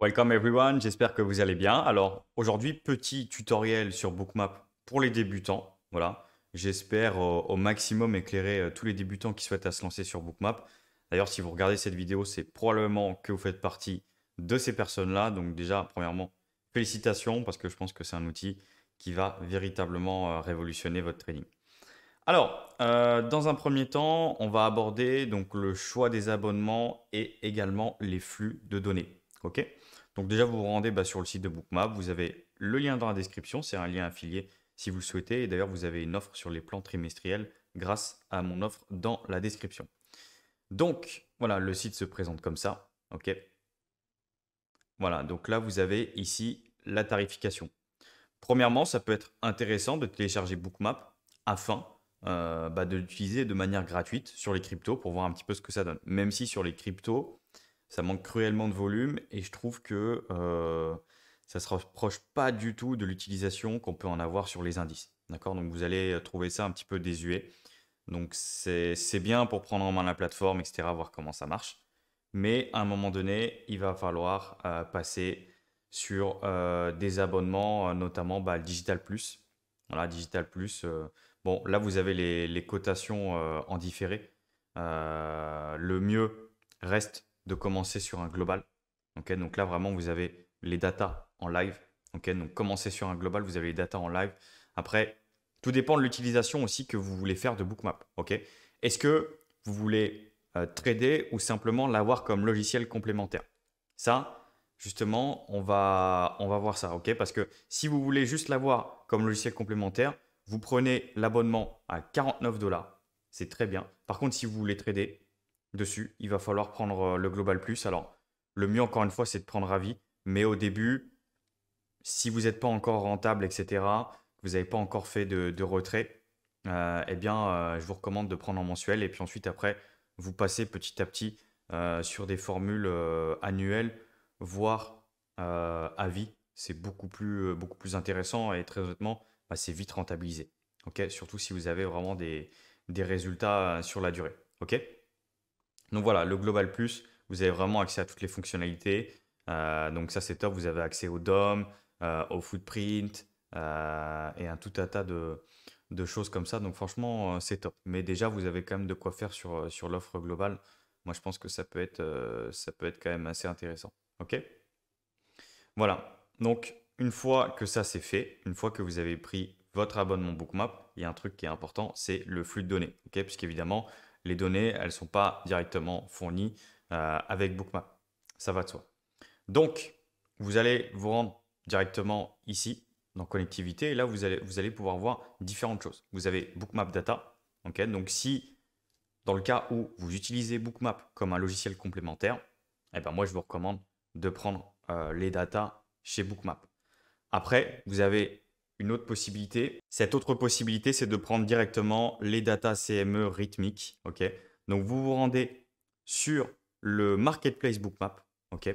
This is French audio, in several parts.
Welcome everyone, j'espère que vous allez bien. Alors aujourd'hui, petit tutoriel sur Bookmap pour les débutants. Voilà, j'espère au maximum éclairer tous les débutants qui souhaitent à se lancer sur Bookmap. D'ailleurs, si vous regardez cette vidéo, c'est probablement que vous faites partie de ces personnes-là. Donc déjà, premièrement, félicitations parce que je pense que c'est un outil qui va véritablement révolutionner votre trading. Alors, dans un premier temps, on va aborder donc le choix des abonnements et également les flux de données. Ok. Donc déjà, vous vous rendez sur le site de Bookmap. Vous avez le lien dans la description. C'est un lien affilié si vous le souhaitez. Et d'ailleurs, vous avez une offre sur les plans trimestriels grâce à mon offre dans la description. Donc, voilà, le site se présente comme ça. Ok. Voilà, donc là, vous avez ici la tarification. Premièrement, ça peut être intéressant de télécharger Bookmap afin de l'utiliser de manière gratuite sur les cryptos pour voir un petit peu ce que ça donne. Même si sur les cryptos, ça manque cruellement de volume et je trouve que ça ne se rapproche pas du tout de l'utilisation qu'on peut en avoir sur les indices. D'accord? Donc vous allez trouver ça un petit peu désuet. Donc c'est bien pour prendre en main la plateforme, etc., voir comment ça marche. Mais à un moment donné, il va falloir passer sur des abonnements, notamment le Digital Plus. Voilà, Digital Plus. Bon, là, vous avez les cotations en différé. Le mieux reste de commencer sur un global. Ok, donc là, vraiment, vous avez les datas en live. Ok, donc commencez sur un global, vous avez les datas en live. Après, tout dépend de l'utilisation aussi que vous voulez faire de Bookmap. Ok, est-ce que vous voulez trader ou simplement l'avoir comme logiciel complémentaire? Ça, justement, on va voir ça, ok? Parce que si vous voulez juste l'avoir comme logiciel complémentaire, vous prenez l'abonnement à 49 $. C'est très bien. Par contre, si vous voulez trader dessus, il va falloir prendre le Global Plus. Alors, le mieux, encore une fois, c'est de prendre à vie. Mais au début, si vous n'êtes pas encore rentable, etc., que vous n'avez pas encore fait de retrait, eh bien, je vous recommande de prendre en mensuel. Et puis ensuite, après, vous passez petit à petit sur des formules annuelles, voire à vie. C'est beaucoup plus intéressant et très honnêtement, c'est vite rentabilisé. Ok, surtout si vous avez vraiment des résultats sur la durée. Ok. Donc voilà, le Global Plus, vous avez vraiment accès à toutes les fonctionnalités. Donc ça, c'est top. Vous avez accès au DOM, au footprint et un tout un tas de choses comme ça. Donc franchement, c'est top. Mais déjà, vous avez quand même de quoi faire sur l'offre globale. Moi, je pense que ça peut être quand même assez intéressant. OK? Voilà. Donc, une fois que ça c'est fait, une fois que vous avez pris votre abonnement Bookmap, il y a un truc qui est important, c'est le flux de données. Ok, puisqu'évidemment, les données, elles ne sont pas directement fournies avec Bookmap. Ça va de soi. Donc, vous allez vous rendre directement ici, dans connectivité, et là, vous allez pouvoir voir différentes choses. Vous avez Bookmap Data. Ok, donc, si dans le cas où vous utilisez Bookmap comme un logiciel complémentaire, eh ben moi, je vous recommande de prendre les datas chez Bookmap. Après, vous avez une autre possibilité. Cette autre possibilité, c'est de prendre directement les datas CME rythmiques. Ok. Donc, vous vous rendez sur le marketplace Bookmap. Ok.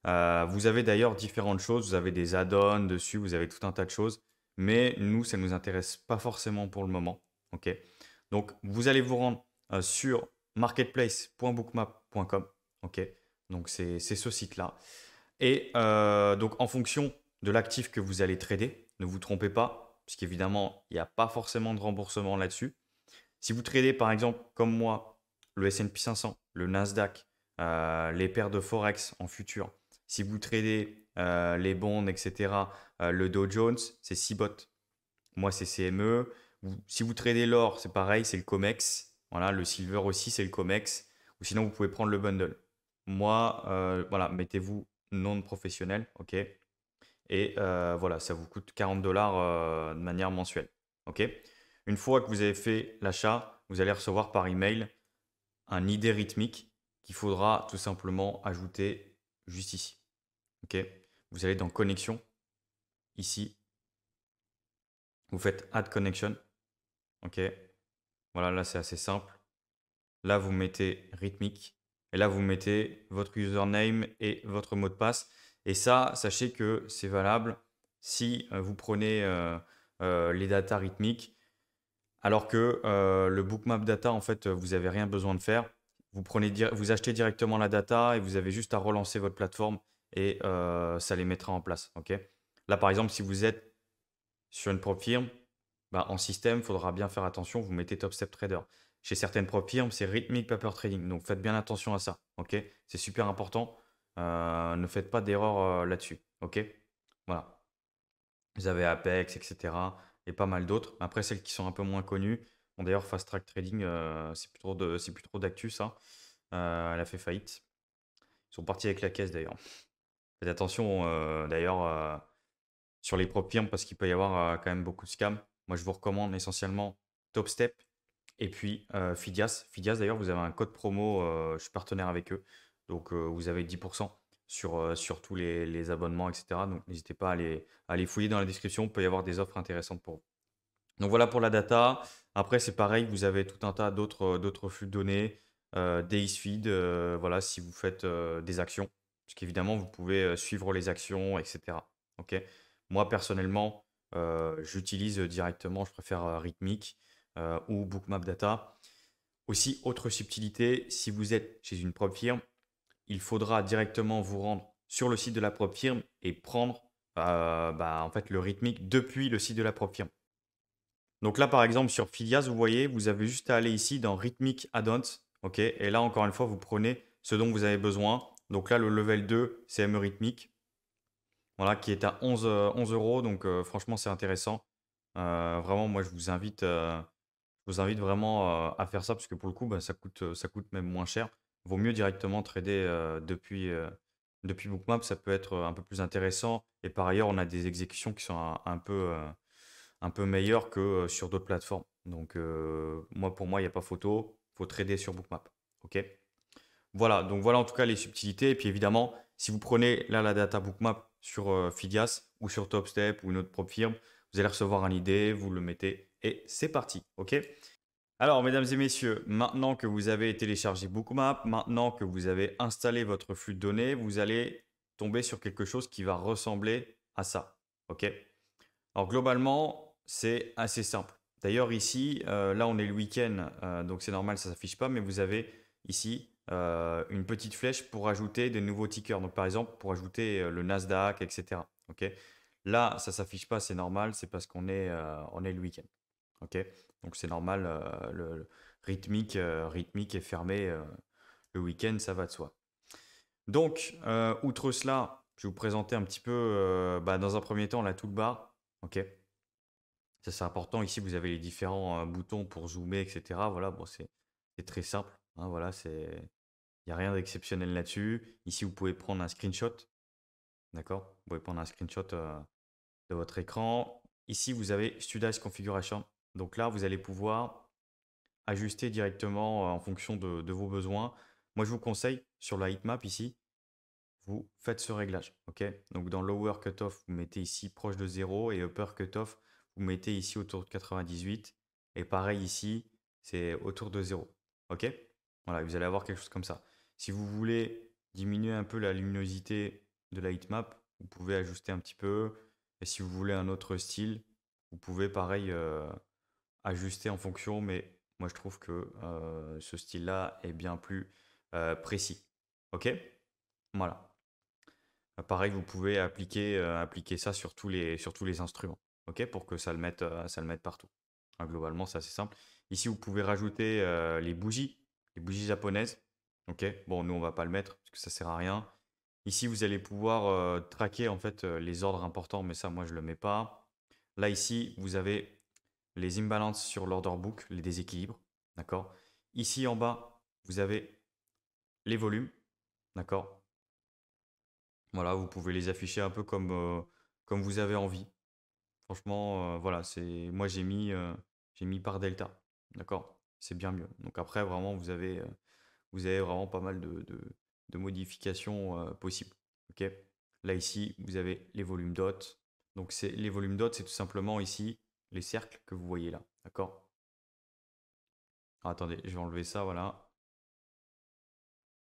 Vous avez d'ailleurs différentes choses. Vous avez des add-ons dessus, vous avez tout un tas de choses. Mais nous, ça ne nous intéresse pas forcément pour le moment. Ok. Donc, vous allez vous rendre sur marketplace.bookmap.com. Ok. Donc, c'est ce site-là. Et donc, en fonction de l'actif que vous allez trader, ne vous trompez pas, puisqu'évidemment, il n'y a pas forcément de remboursement là-dessus. Si vous tradez, par exemple, comme moi, le S&P 500, le Nasdaq, les paires de Forex en futur, si vous tradez les bonds, etc., le Dow Jones, c'est CBOT. Moi, c'est CME. Si vous tradez l'or, c'est pareil, c'est le COMEX. Voilà, le silver aussi, c'est le COMEX. Ou sinon, vous pouvez prendre le bundle. Moi, voilà, mettez-vous non professionnel, ok? Et voilà, ça vous coûte 40 $ de manière mensuelle, ok? Une fois que vous avez fait l'achat, vous allez recevoir par email un ID rythmique qu'il faudra tout simplement ajouter juste ici, ok? Vous allez dans connexion, ici, vous faites Add Connection, ok? Voilà, là c'est assez simple. Là, vous mettez rythmique. Et là, vous mettez votre username et votre mot de passe. Et ça, sachez que c'est valable si vous prenez les datas rythmiques. Alors que le bookmap data, en fait, vous n'avez rien besoin de faire. Vous achetez directement la data et vous avez juste à relancer votre plateforme et ça les mettra en place. Ok. Là, par exemple, si vous êtes sur une propre firme, bah, en système, il faudra bien faire attention, vous mettez Top Step Trader. Chez certaines propres firmes, c'est Rhythmic Paper Trading. Donc faites bien attention à ça. Ok. C'est super important. Ne faites pas d'erreur là-dessus. Ok. Voilà. Vous avez Apex, etc. et pas mal d'autres. Après, celles qui sont un peu moins connues. Bon, d'ailleurs, Fast Track Trading, c'est plus trop d'actu, ça. Elle a fait faillite. Ils sont partis avec la caisse, d'ailleurs. Faites attention, d'ailleurs, sur les propres firmes, parce qu'il peut y avoir quand même beaucoup de scams. Moi, je vous recommande essentiellement TopStep et puis Fidias. Fidias, d'ailleurs, vous avez un code promo, je suis partenaire avec eux. Donc, vous avez 10% sur tous les abonnements, etc. Donc, n'hésitez pas à aller fouiller dans la description. Il peut y avoir des offres intéressantes pour vous. Donc, voilà pour la data. Après, c'est pareil, vous avez tout un tas d'autres flux de données, des feed, voilà, si vous faites des actions. Parce qu'évidemment, vous pouvez suivre les actions, etc. Ok. Moi, personnellement, j'utilise directement, je préfère Rhythmic ou Bookmap Data. Aussi, autre subtilité, si vous êtes chez une propre firme, il faudra directement vous rendre sur le site de la propre firme et prendre en fait, le Rhythmic depuis le site de la propre firme. Donc là, par exemple, sur Filias, vous voyez, vous avez juste à aller ici dans Rhythmic Add-ons. Ok. Et là, encore une fois, vous prenez ce dont vous avez besoin. Donc là, le level 2, c'est CME Rhythmic. Voilà, qui est à 11 euros. Donc franchement, c'est intéressant. Vraiment, moi, je vous invite vraiment à faire ça parce que pour le coup, bah, ça coûte même moins cher. Vaut mieux directement trader depuis Bookmap. Ça peut être un peu plus intéressant. Et par ailleurs, on a des exécutions qui sont un peu meilleures que sur d'autres plateformes. Donc, pour moi, il n'y a pas photo. Il faut trader sur Bookmap. OK? Voilà, donc voilà en tout cas les subtilités. Et puis évidemment, si vous prenez là la data bookmap sur Fidias ou sur TopStep ou une autre propre firme, vous allez recevoir un ID, vous le mettez et c'est parti. Ok. Alors, mesdames et messieurs, maintenant que vous avez téléchargé Bookmap, maintenant que vous avez installé votre flux de données, vous allez tomber sur quelque chose qui va ressembler à ça. Ok. Alors globalement, c'est assez simple. D'ailleurs ici, là on est le week-end, donc c'est normal, ça ne s'affiche pas, mais vous avez ici une petite flèche pour ajouter des nouveaux tickers. Donc par exemple, pour ajouter le Nasdaq, etc. Ok. Là, ça ne s'affiche pas, c'est normal, c'est parce on est le week-end. Ok. Donc c'est normal, le rythmique est fermé le week-end, ça va de soi. Donc, outre cela, je vais vous présenter un petit peu, dans un premier temps, la toolbar. Ok. Ça, c'est important. Ici, vous avez les différents boutons pour zoomer, etc. Voilà, bon, c'est très simple. Hein, voilà, il n'y a rien d'exceptionnel là-dessus. Ici, vous pouvez prendre un screenshot. D'accord? Vous pouvez prendre un screenshot de votre écran. Ici, vous avez Studize Configuration. Donc là, vous allez pouvoir ajuster directement en fonction de vos besoins. Moi, je vous conseille sur la heatmap ici, vous faites ce réglage. Ok. Donc dans lower cutoff, vous mettez ici proche de 0 et upper cutoff, vous mettez ici autour de 98. Et pareil ici, c'est autour de 0. Ok. Voilà, vous allez avoir quelque chose comme ça. Si vous voulez diminuer un peu la luminosité de la heatmap, vous pouvez ajuster un petit peu. Et si vous voulez un autre style, vous pouvez pareil ajuster en fonction. Mais moi, je trouve que ce style-là est bien plus précis. Ok. Voilà. Pareil, vous pouvez appliquer ça sur tous les instruments, ok, pour que ça le mette partout. Hein, globalement, c'est assez simple. Ici, vous pouvez rajouter les bougies japonaises. Ok, bon, nous, on va pas le mettre parce que ça sert à rien. Ici, vous allez pouvoir traquer en fait les ordres importants, mais ça, moi, je le mets pas. Là, ici, vous avez les imbalances sur l'order book, les déséquilibres. D'accord. Ici, en bas, vous avez les volumes. D'accord. Voilà, vous pouvez les afficher un peu comme vous avez envie. Franchement, voilà, moi j'ai mis par delta. D'accord? C'est bien mieux. Donc après, vraiment, vous avez vraiment pas mal de modifications possibles. Ok? Là, ici, vous avez les volumes dot. Donc les volumes dot, c'est tout simplement ici les cercles que vous voyez là. D'accord? Ah, attendez, je vais enlever ça, voilà.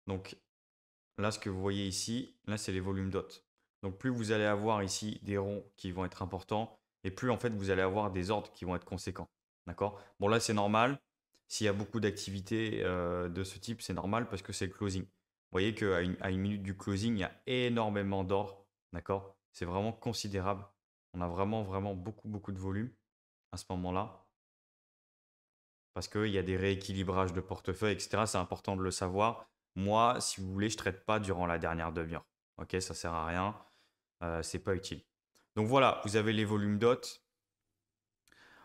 Donc là, ce que vous voyez ici, là, c'est les volumes dot. Donc, plus vous allez avoir ici des ronds qui vont être importants, et plus en fait vous allez avoir des ordres qui vont être conséquents. D'accord? Bon, là, c'est normal. S'il y a beaucoup d'activités de ce type, c'est normal parce que c'est le closing. voyez qu'à à une minute du closing, il y a énormément d'ordre. D'accord? C'est vraiment considérable. On a vraiment, vraiment beaucoup, beaucoup de volume à ce moment-là. Parce qu'il y a des rééquilibrages de portefeuille, etc. C'est important de le savoir. Moi, si vous voulez, je ne traite pas durant la dernière demi-heure. Ok, ça ne sert à rien. C'est pas utile. Donc voilà, vous avez les volumes DOT.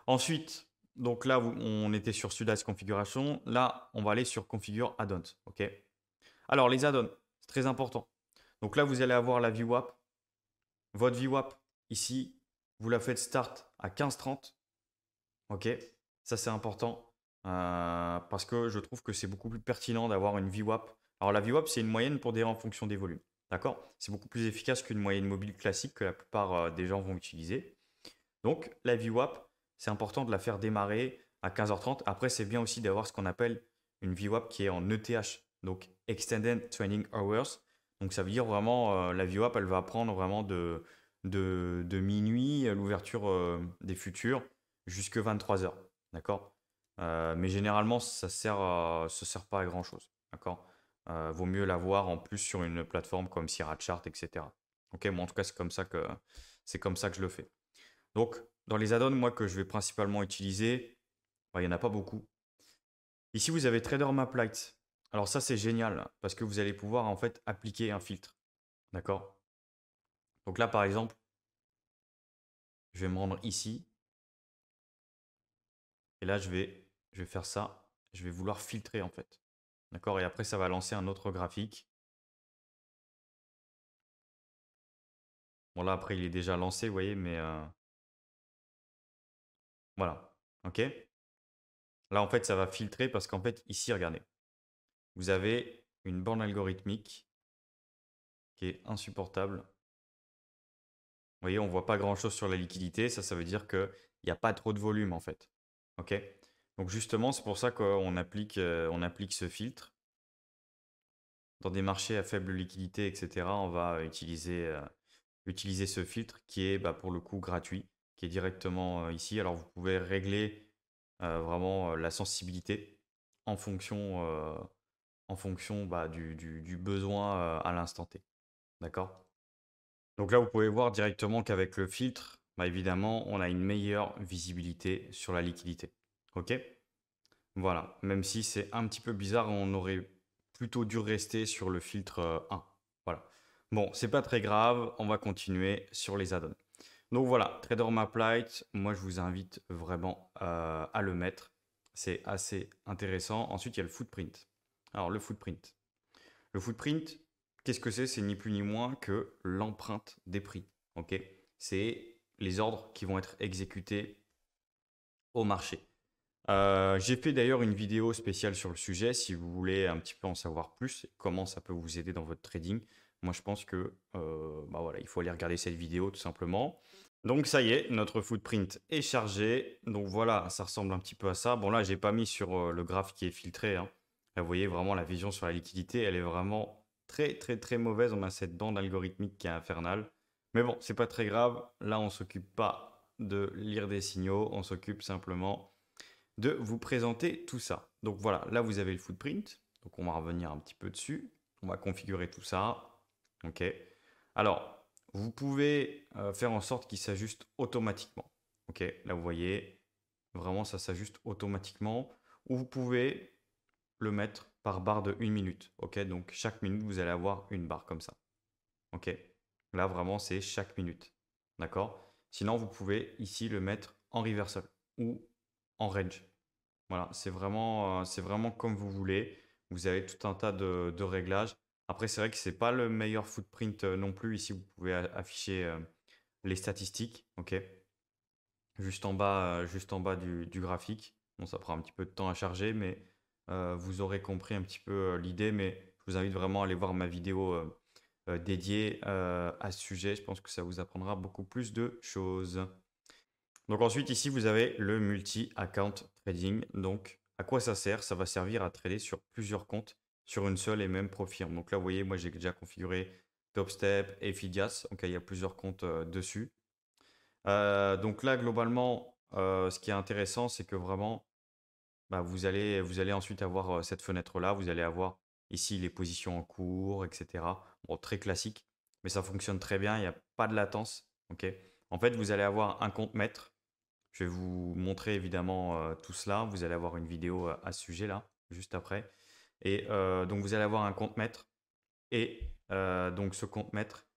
Ensuite, donc là, on était sur Sudaz configuration. Là, on va aller sur configure add-ons. Ok. Alors, les add-ons, c'est très important. Donc là, vous allez avoir la VWAP. Votre VWAP, ici, vous la faites start à 15,30. Ok. Ça, c'est important parce que je trouve que c'est beaucoup plus pertinent d'avoir une VWAP. Alors, la VWAP, c'est une moyenne pour pondérée en fonction des volumes. D'accord? C'est beaucoup plus efficace qu'une moyenne mobile classique que la plupart des gens vont utiliser. Donc, la VWAP, c'est important de la faire démarrer à 15h30. Après, c'est bien aussi d'avoir ce qu'on appelle une VWAP qui est en ETH, donc Extended Training Hours. Donc, ça veut dire vraiment, la VWAP, elle va prendre vraiment de minuit, l'ouverture des futurs, jusque 23h. D'accord? Mais généralement, ça sert pas à grand-chose. D'accord? Vaut mieux l'avoir en plus sur une plateforme comme Syrachart, etc. Ok, moi en tout cas, c'est comme ça que je le fais. Donc, dans les add-ons, moi, que je vais principalement utiliser, il n'y en a pas beaucoup. Ici, vous avez Trader Map Lite. Alors ça, c'est génial parce que vous allez pouvoir en fait appliquer un filtre. D'accord? Donc là, par exemple, je vais me rendre ici. Et là, je vais faire ça. Je vais vouloir filtrer en fait. D'accord? Et après, ça va lancer un autre graphique. Bon, là, après, il est déjà lancé, vous voyez, mais voilà. OK? Là, en fait, ça va filtrer parce qu'en fait, ici, regardez. Vous avez une borne algorithmique qui est insupportable. Vous voyez, on ne voit pas grand-chose sur la liquidité. Ça veut dire qu'il n'y a pas trop de volume, en fait. OK? Donc, justement, c'est pour ça qu'on applique ce filtre. Dans des marchés à faible liquidité, etc., on va utiliser ce filtre qui est pour le coup gratuit, qui est directement ici. Alors, vous pouvez régler vraiment la sensibilité en fonction du besoin à l'instant T. D'accord? Donc là, vous pouvez voir directement qu'avec le filtre, évidemment, on a une meilleure visibilité sur la liquidité. OK? Voilà. Même si c'est un petit peu bizarre, on aurait plutôt dû rester sur le filtre 1. Voilà. Bon, c'est pas très grave, on va continuer sur les add-ons. Donc voilà, Trader Map Lite, moi je vous invite vraiment à le mettre. C'est assez intéressant. Ensuite, il y a le footprint. Alors, le footprint. Le footprint, qu'est-ce que c'est? C'est ni plus ni moins que l'empreinte des prix. Ok? C'est les ordres qui vont être exécutés au marché. J'ai fait d'ailleurs une vidéo spéciale sur le sujet si vous voulez un petit peu en savoir plus, comment ça peut vous aider dans votre trading. Moi, je pense que voilà, il faut aller regarder cette vidéo tout simplement. Donc ça y est, notre footprint est chargé. Donc voilà, ça ressemble un petit peu à ça. Bon là, j'ai pas mis sur le graphe qui est filtré, hein. Là, vous voyez vraiment la vision sur la liquidité, elle est vraiment très très très mauvaise. On a cette bande algorithmique qui est infernale. Mais bon, c'est pas très grave. Là, on s'occupe pas de lire des signaux, on s'occupe simplement de vous présenter tout ça. Donc voilà, là vous avez le footprint. Donc on va revenir un petit peu dessus. On va configurer tout ça. OK. Alors, vous pouvez faire en sorte qu'il s'ajuste automatiquement. OK. Là vous voyez, vraiment ça s'ajuste automatiquement. Ou vous pouvez le mettre par barre de 1 minute. OK. Donc chaque minute, vous allez avoir une barre comme ça. OK. Là vraiment, c'est chaque minute. D'accord? Sinon, vous pouvez ici le mettre en reversal ou en range. Voilà, c'est vraiment comme vous voulez. Vous avez tout un tas de réglages. Après, c'est vrai que c'est pas le meilleur footprint non plus. Ici, vous pouvez afficher les statistiques. OK. Juste en bas du graphique. Bon, ça prend un petit peu de temps à charger, mais vous aurez compris un petit peu l'idée. Mais je vous invite vraiment à aller voir ma vidéo dédiée à ce sujet. Je pense que ça vous apprendra beaucoup plus de choses. Donc ensuite, ici, vous avez le multi-account trading. Donc, à quoi ça sert? Ça va servir à trader sur plusieurs comptes sur une seule et même profirme. Donc là, vous voyez, moi, j'ai déjà configuré Topstep et Fidias. Donc, il y a plusieurs comptes dessus. Donc là, globalement, ce qui est intéressant, c'est que vraiment, vous allez ensuite avoir cette fenêtre-là. Vous allez avoir Ici, les positions en cours, etc. Bon, très classique, mais ça fonctionne très bien. Il n'y a pas de latence. Ok. En fait, vous allez avoir un compte maître. Je vais vous montrer évidemment tout cela. Vous allez avoir une vidéo à ce sujet-là, juste après. Et donc, vous allez avoir un compte maître. Et donc, ce compte maître,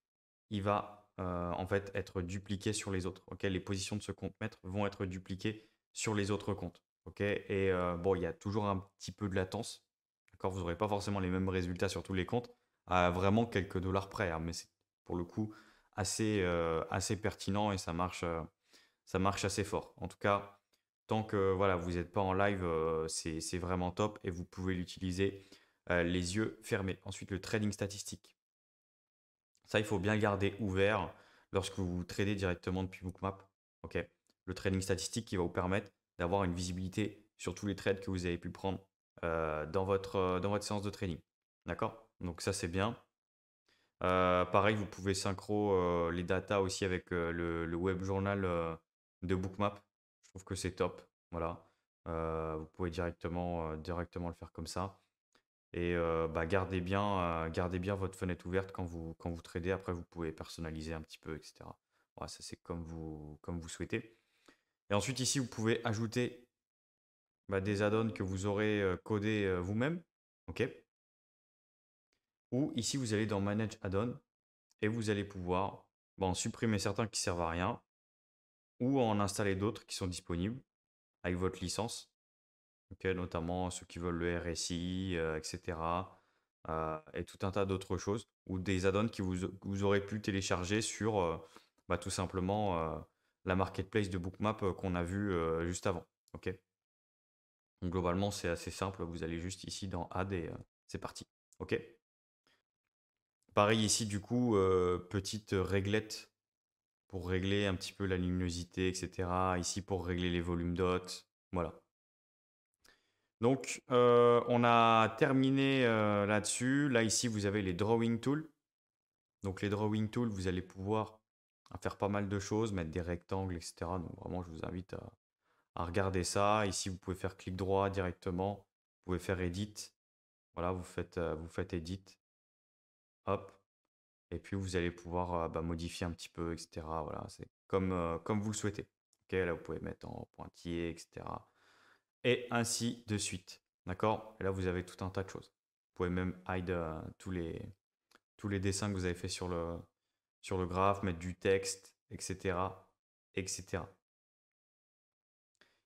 il va en fait être dupliqué sur les autres. Ok, les positions de ce compte maître vont être dupliquées sur les autres comptes. Ok, et bon, il y a toujours un petit peu de latence. D'accord, vous n'aurez pas forcément les mêmes résultats sur tous les comptes, à vraiment quelques dollars près, hein, mais c'est pour le coup assez pertinent et ça marche assez fort. En tout cas, tant que voilà, vous n'êtes pas en live, c'est vraiment top et vous pouvez l'utiliser les yeux fermés. Ensuite, le trading statistique. Ça, il faut bien le garder ouvert lorsque vous tradez directement depuis Bookmap. Ok. Le trading statistique qui va vous permettre d'avoir une visibilité sur tous les trades que vous avez pu prendre dans votre séance de trading. D'accord? Donc ça, c'est bien. Pareil, vous pouvez synchro les datas aussi avec le web journal de Bookmap. Je trouve que c'est top. Voilà. Vous pouvez directement le faire comme ça. Et bah, gardez bien votre fenêtre ouverte quand vous tradez. Après, vous pouvez personnaliser un petit peu, etc. Voilà, ça, c'est comme vous souhaitez. Et ensuite, ici, vous pouvez ajouter bah, des add-ons que vous aurez codés vous-même. OK. Ou ici, vous allez dans Manage Add-on et vous allez pouvoir en supprimer certains qui servent à rien ou en installer d'autres qui sont disponibles avec votre licence. Ok, notamment ceux qui veulent le RSI, etc. Et tout un tas d'autres choses, ou des add-ons vous aurez pu télécharger sur bah, tout simplement la marketplace de Bookmap qu'on a vu juste avant. Ok. Donc globalement, c'est assez simple. Vous allez juste ici dans Add et c'est parti. Ok. Pareil ici, du coup, petite réglette pour régler un petit peu la luminosité, etc. Ici pour régler les volumes dots. Voilà. Donc, on a terminé là-dessus. Là, ici, vous avez les drawing tools. Donc, les drawing tools, vous allez pouvoir faire pas mal de choses, mettre des rectangles, etc. Donc, vraiment, je vous invite à regarder ça. Ici, vous pouvez faire clic droit directement. Vous pouvez faire edit. Voilà, vous faites edit. Hop. Et puis, vous allez pouvoir bah, modifier un petit peu, etc. Voilà, c'est comme vous le souhaitez. Ok, là, vous pouvez mettre en pointillé, etc. Et ainsi de suite. D'accord? Et là, vous avez tout un tas de choses. Vous pouvez même hide tous les dessins que vous avez fait sur le graphe, mettre du texte, etc., etc.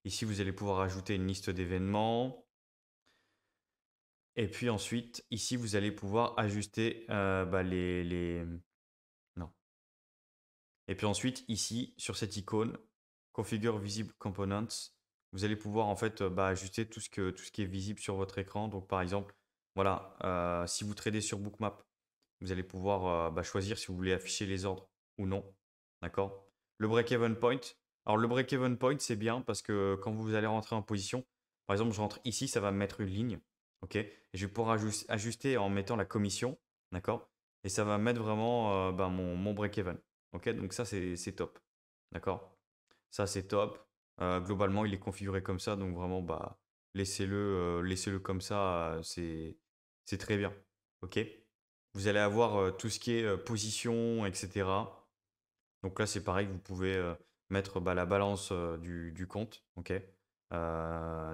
Ici, vous allez pouvoir ajouter une liste d'événements. Et puis ensuite, ici, vous allez pouvoir ajuster bah, Non. Et puis ensuite, ici, sur cette icône, Configure Visible Components, vous allez pouvoir en fait bah, ajuster tout ce qui est visible sur votre écran. Donc par exemple, voilà, si vous tradez sur Bookmap, vous allez pouvoir bah, choisir si vous voulez afficher les ordres ou non. D'accord? Le break-even point. Alors le break-even point, c'est bien parce que quand vous allez rentrer en position, par exemple, je rentre ici, ça va me mettre une ligne. Ok? Et je vais pouvoir ajuster en mettant la commission. D'accord? Et ça va mettre vraiment bah, mon break-even. Ok? Donc ça, c'est top. D'accord? Ça, c'est top. Globalement, il est configuré comme ça. Donc vraiment, bah, laissez-le comme ça. C'est très bien. Ok? Vous allez avoir tout ce qui est position, etc. Donc là, c'est pareil, vous pouvez mettre bah, la balance du compte, ok?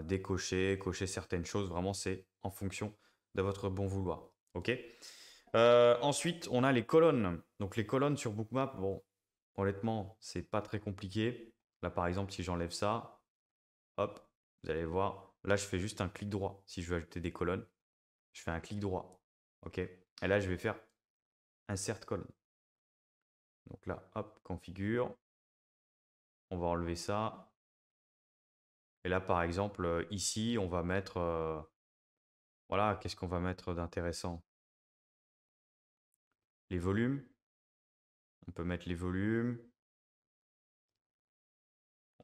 Décocher, cocher certaines choses, vraiment, c'est en fonction de votre bon vouloir, ok? Ensuite, on a les colonnes. Donc les colonnes sur Bookmap, bon, honnêtement, c'est pas très compliqué. Là, par exemple, si j'enlève ça, hop, vous allez voir, là, je fais juste un clic droit. Si je veux ajouter des colonnes, je fais un clic droit, ok? Et là, je vais faire insert colonne. Donc là, hop, configure. On va enlever ça. Et là, par exemple, ici, on va mettre... voilà, qu'est-ce qu'on va mettre d'intéressant? Les volumes. On peut mettre les volumes.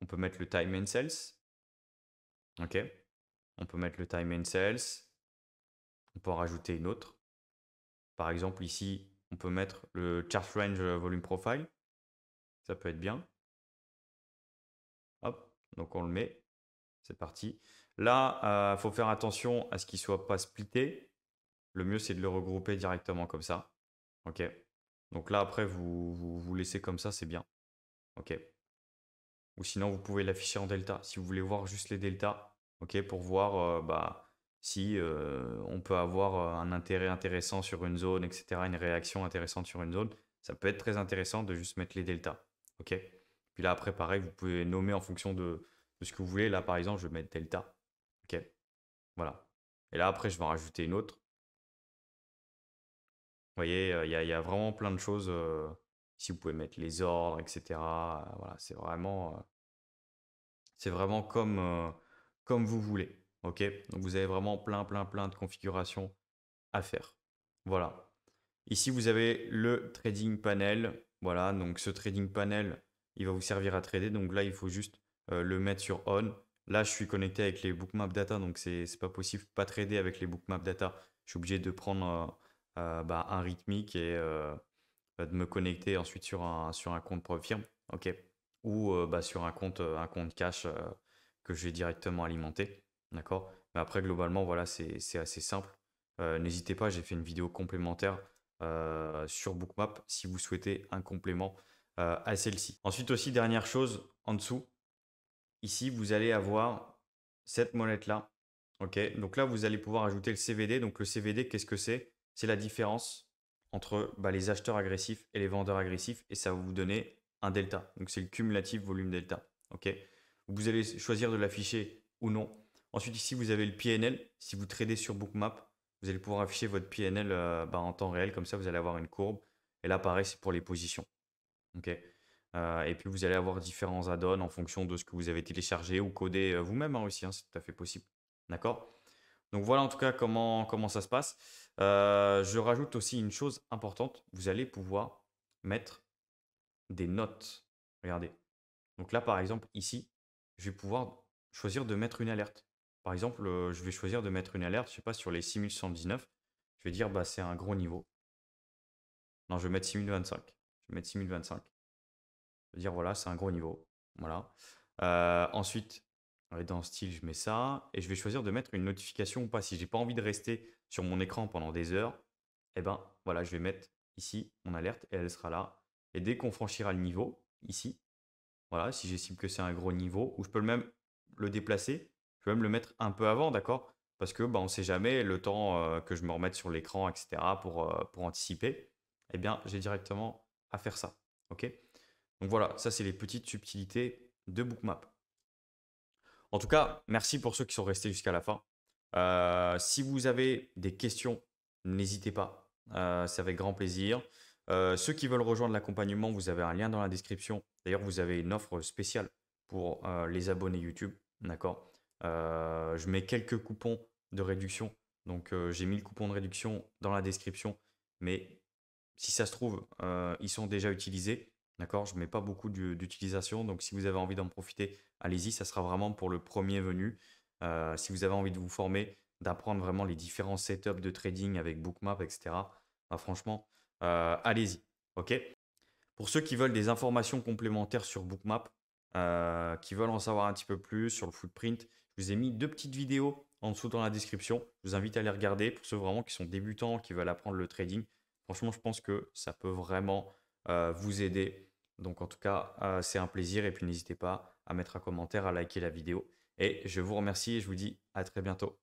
On peut mettre le time and sales. OK. On peut mettre le time and sales. On peut en rajouter une autre. Par exemple, ici, on peut mettre le chart range volume profile. Ça peut être bien. Hop, donc on le met. C'est parti. Là, il faut faire attention à ce qu'il ne soit pas splitté. le mieux c'est de le regrouper directement comme ça. Ok. Donc là après vous laissez comme ça, c'est bien. Ok. Ou sinon vous pouvez l'afficher en delta si vous voulez voir juste les deltas. Ok, pour voir si on peut avoir un intérêt intéressant sur une zone, etc. Une réaction intéressante sur une zone. Ça peut être très intéressant de juste mettre les deltas. Ok. Puis là après pareil, vous pouvez nommer en fonction de ce que vous voulez. Là par exemple, je vais mettre delta. Ok. Voilà. Et là après je vais en rajouter une autre. Vous voyez, il y a vraiment plein de choses. Si vous pouvez mettre les ordres, etc. Voilà, c'est vraiment comme vous voulez. Ok? Donc vous avez vraiment plein de configurations à faire. Voilà. Ici, vous avez le trading panel. Voilà, donc ce trading panel, il va vous servir à trader. Donc là, il faut juste le mettre sur on. Là, je suis connecté avec les bookmap data, donc c'est pas possible pas trader avec les bookmap data. Je suis obligé de prendre un rythmique et de me connecter ensuite sur un compte preuve firme. Ok? Ou sur un compte cash que je vais directement alimenter. D'accord? Mais après, globalement, voilà, c'est assez simple. N'hésitez pas, j'ai fait une vidéo complémentaire sur Bookmap si vous souhaitez un complément à celle-ci. Ensuite aussi, dernière chose, en dessous, ici, vous allez avoir cette molette-là. Ok, donc là, vous allez pouvoir ajouter le CVD. Donc le CVD, qu'est-ce que c'est? C'est la différence entre les acheteurs agressifs et les vendeurs agressifs et ça va vous donner un delta. Donc c'est le cumulatif volume delta. Ok, vous allez choisir de l'afficher ou non. Ensuite, ici, vous avez le PNL. Si vous tradez sur Bookmap, vous allez pouvoir afficher votre PNL en temps réel. Comme ça, vous allez avoir une courbe. Et là, pareil, c'est pour les positions. Ok. Et puis vous allez avoir différents add-ons en fonction de ce que vous avez téléchargé ou codé vous-même aussi, hein, c'est tout à fait possible. D'accord? Donc voilà en tout cas comment ça se passe. Je rajoute aussi une chose importante, vous allez pouvoir mettre des notes. Regardez. Donc là par exemple ici, je vais pouvoir choisir de mettre une alerte. Par exemple, je vais choisir de mettre une alerte, je sais pas, sur les 6119. Je vais dire c'est un gros niveau. Non, je vais mettre 6025. Je vais mettre 6025. Dire voilà, c'est un gros niveau. Voilà. Ensuite, dans style, je mets ça et je vais choisir de mettre une notification ou pas. Si j'ai pas envie de rester sur mon écran pendant des heures, eh ben voilà, je vais mettre ici mon alerte et elle sera là. Et dès qu'on franchira le niveau, ici, voilà, si j'estime que c'est un gros niveau, ou je peux même le déplacer, je peux même le mettre un peu avant, d'accord? Parce que on ne sait jamais le temps que je me remette sur l'écran, etc. pour anticiper. Eh bien, j'ai directement à faire ça. Ok? Donc voilà, ça c'est les petites subtilités de Bookmap. En tout cas, merci pour ceux qui sont restés jusqu'à la fin. Si vous avez des questions, n'hésitez pas. C'est avec grand plaisir. Ceux qui veulent rejoindre l'accompagnement, vous avez un lien dans la description. D'ailleurs, vous avez une offre spéciale pour les abonnés YouTube. D'accord. Je mets quelques coupons de réduction. Donc, j'ai mis le coupon de réduction dans la description. Mais si ça se trouve, ils sont déjà utilisés. D'accord? Je ne mets pas beaucoup d'utilisation. Donc, si vous avez envie d'en profiter, allez-y. Ça sera vraiment pour le premier venu. Si vous avez envie de vous former, d'apprendre vraiment les différents setups de trading avec Bookmap, etc. Franchement, allez-y. OK? Pour ceux qui veulent des informations complémentaires sur Bookmap, qui veulent en savoir un petit peu plus sur le footprint, je vous ai mis 2 petites vidéos en dessous dans la description. Je vous invite à les regarder pour ceux vraiment qui sont débutants, qui veulent apprendre le trading. Franchement, je pense que ça peut vraiment vous aider. Donc en tout cas, c'est un plaisir et puis n'hésitez pas à mettre un commentaire, à liker la vidéo. Et je vous remercie et je vous dis à très bientôt.